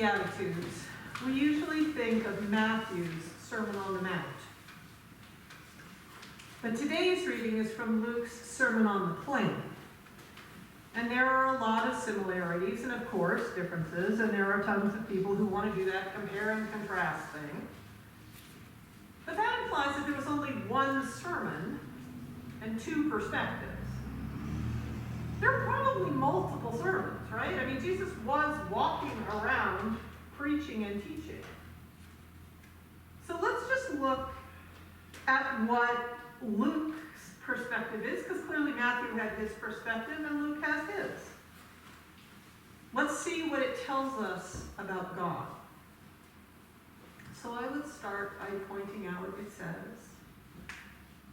Beatitudes, we usually think of Matthew's Sermon on the Mount. But today's reading is from Luke's Sermon on the Plain. And there are a lot of similarities and, of course, differences, and there are tons of people who want to do that compare and contrast thing. But that implies that there was only one sermon and two perspectives. There are probably multiple sermons, right? I mean, Jesus was walking around preaching and teaching. So let's just look at what Luke's perspective is, because clearly Matthew had his perspective and Luke has his. Let's see what it tells us about God. So I would start by pointing out it says,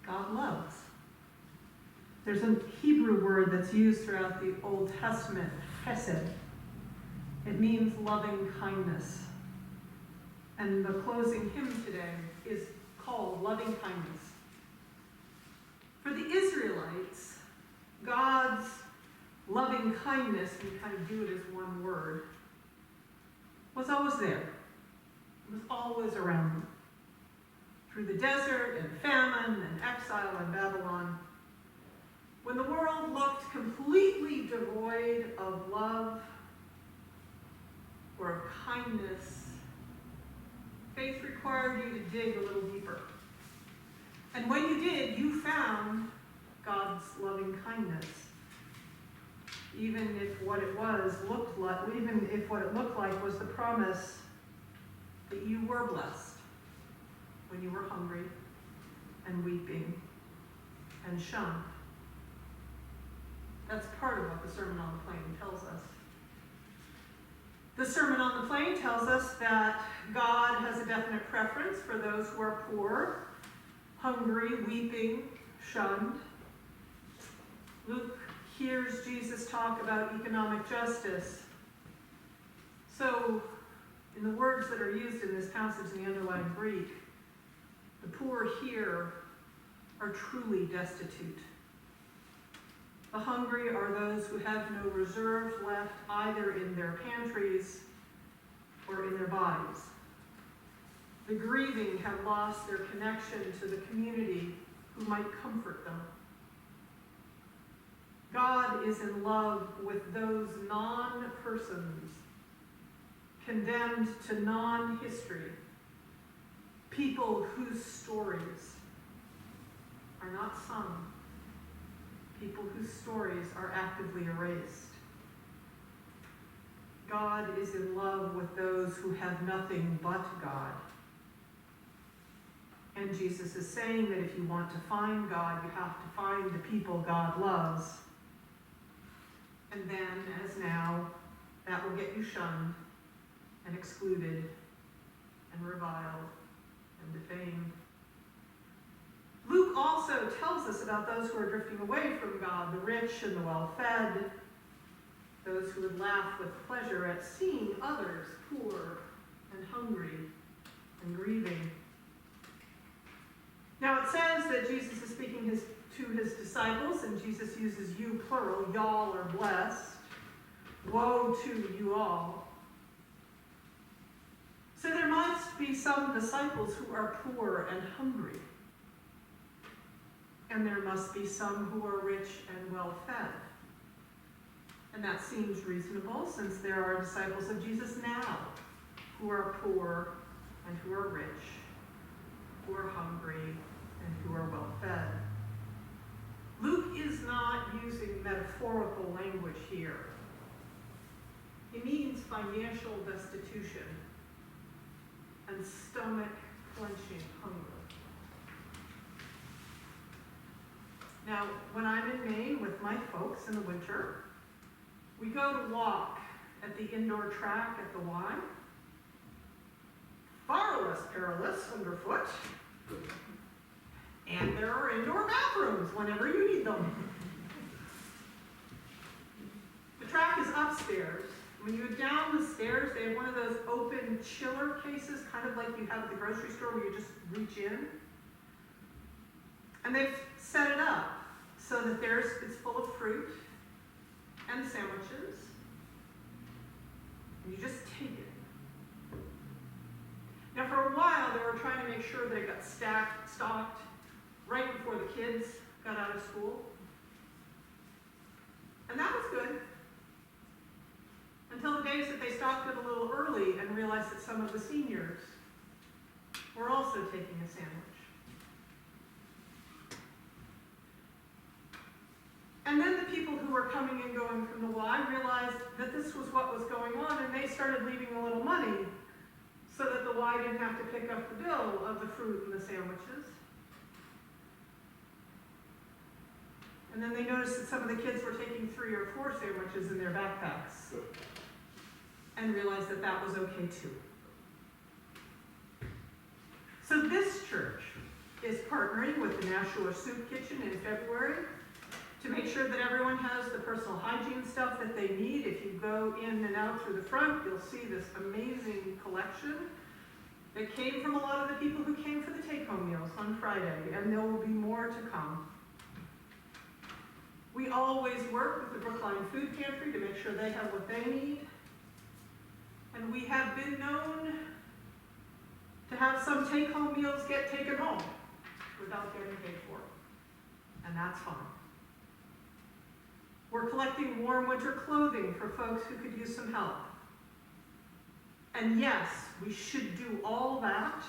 God loves. There's a Hebrew word that's used throughout the Old Testament, chesed. It means loving kindness. And the closing hymn today is called Loving Kindness. For the Israelites, God's loving kindness, we kind of do it as one word, was always there. It was always around them. Through the desert and famine and exile in Babylon, when the world looked completely devoid of love or of kindness, faith required you to dig a little deeper. And when you did, you found God's loving kindness. Even if what it looked like was the promise that you were blessed when you were hungry and weeping and shunned. That's part of what the Sermon on the Plain tells us. The Sermon on the Plain tells us that God has a definite preference for those who are poor, hungry, weeping, shunned. Luke hears Jesus talk about economic justice. So, in the words that are used in this passage in the underlying Greek, the poor here are truly destitute. The hungry are those who have no reserves left either in their pantries or in their bodies. The grieving have lost their connection to the community who might comfort them. God is in love with those non-persons, condemned to non-history, people whose stories are not sung, people whose stories are actively erased. God is in love with those who have nothing but God. And Jesus is saying that if you want to find God, you have to find the people God loves. And then, as now, that will get you shunned and excluded and reviled and defamed. Luke also tells us about those who are drifting away from God, the rich and the well-fed, those who would laugh with pleasure at seeing others poor and hungry and grieving. Now it says that Jesus is speaking to his disciples, and Jesus uses you plural, y'all are blessed. Woe to you all. So there must be some disciples who are poor and hungry. And there must be some who are rich and well-fed. And that seems reasonable, since there are disciples of Jesus now who are poor and who are rich, who are hungry and who are well-fed. Luke is not using metaphorical language here. He means financial destitution and stomach-clenching hunger. Now, when I'm in Maine with my folks in the winter, we go to walk at the indoor track at the Y. Far less perilous underfoot. And there are indoor bathrooms whenever you need them. The track is upstairs. When you go down the stairs, they have one of those open chiller cases, kind of like you have at the grocery store where you just reach in. And they've set it up so that it's full of fruit and sandwiches. And you just take it. Now, for a while, they were trying to make sure that it got stocked right before the kids got out of school. And that was good. Until the days that they stocked it a little early and realized that some of the seniors were also taking a sandwich. And then the people who were coming and going from the Y realized that this was what was going on, and they started leaving a little money so that the Y didn't have to pick up the bill of the fruit and the sandwiches. And then they noticed that some of the kids were taking 3 or 4 sandwiches in their backpacks and realized that that was okay too. So this church is partnering with the Nashua Soup Kitchen in February to make sure that everyone has the personal hygiene stuff that they need. If you go in and out through the front, you'll see this amazing collection that came from a lot of the people who came for the take-home meals on Friday, and there will be more to come. We always work with the Brookline Food Pantry to make sure they have what they need. And we have been known to have some take-home meals get taken home without getting paid for it. And that's fine. We're collecting warm winter clothing for folks who could use some help. And yes, we should do all that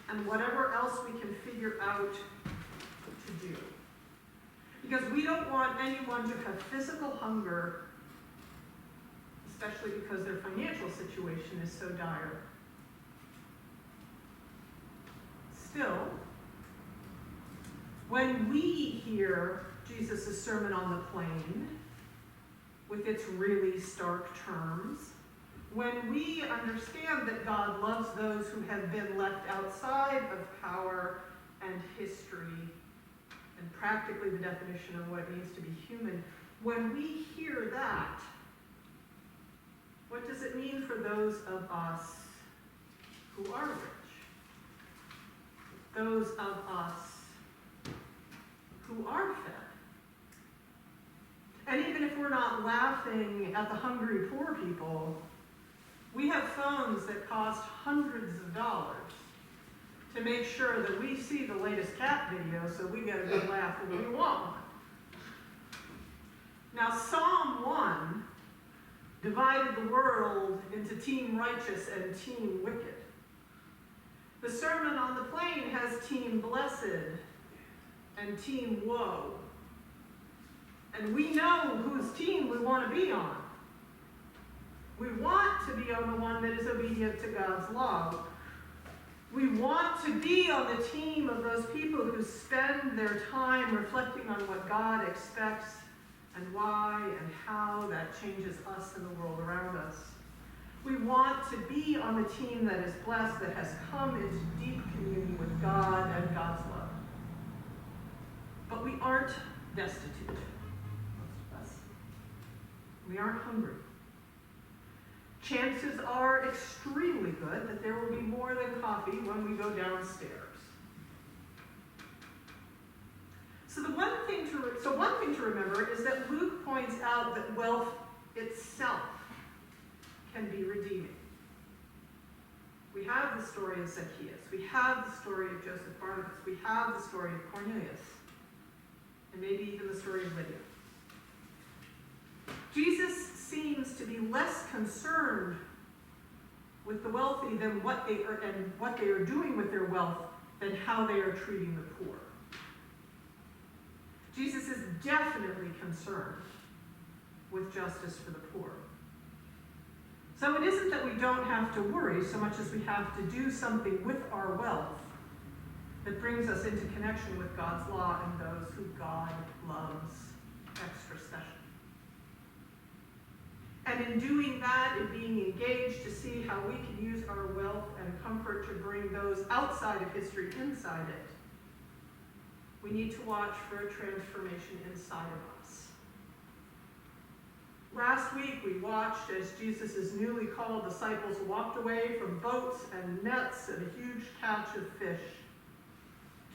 and whatever else we can figure out to do. Because we don't want anyone to have physical hunger, especially because their financial situation is so dire. Still, when we hear Jesus' Sermon on the Plain, with its really stark terms, when we understand that God loves those who have been left outside of power and history, and practically the definition of what it means to be human, when we hear that, what does it mean for those of us who are rich? Those of us who are fed? And even if we're not laughing at the hungry poor people, we have phones that cost hundreds of dollars to make sure that we see the latest cat video so we get a good laugh when we want one. Now, Psalm 1 divided the world into team righteous and team wicked. The Sermon on the Plain has team blessed and team woe. And we know whose team we want to be on. We want to be on the one that is obedient to God's law. We want to be on the team of those people who spend their time reflecting on what God expects and why and how that changes us and the world around us. We want to be on the team that is blessed, that has come into deep communion with God and God's love. But we aren't destitute. We aren't hungry. Chances are extremely good that there will be more than coffee when we go downstairs. So one thing to remember is that Luke points out that wealth itself can be redeeming. We have the story of Zacchaeus. We have the story of Joseph Barnabas. We have the story of Cornelius. And maybe even the story of Lydia. Jesus seems to be less concerned with the wealthy than what they are doing with their wealth than how they are treating the poor. Jesus is definitely concerned with justice for the poor. So it isn't that we don't have to worry so much as we have to do something with our wealth that brings us into connection with God's law and those who God loves extra special. And in doing that, in being engaged to see how we can use our wealth and comfort to bring those outside of history inside it, we need to watch for a transformation inside of us. Last week, we watched as Jesus' newly called disciples walked away from boats and nets and a huge catch of fish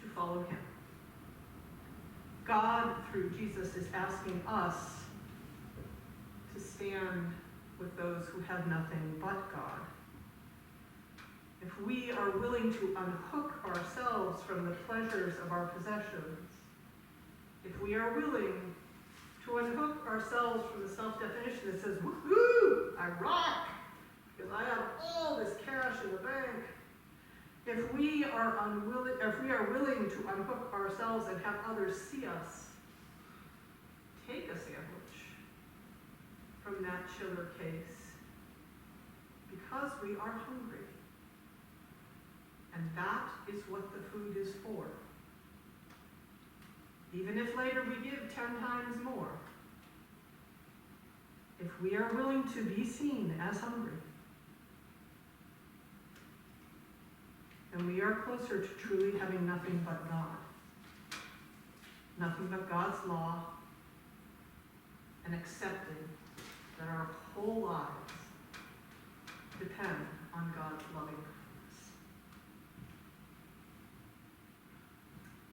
to follow him. God, through Jesus, is asking us to stand with those who have nothing but God if we are willing to unhook ourselves from the pleasures of our possessions, if we are willing to unhook ourselves from the self-definition that says, woohoo, I rock, because I have all this cash in the bank. If we are willing to unhook ourselves and have others see us, take a sandwich from that chiller case, because we are hungry. And that is what the food is for. Even if later we give 10 times more, if we are willing to be seen as hungry, then we are closer to truly having nothing but God. Nothing but God's law, and accepting that our whole lives depend on God's loving kindness.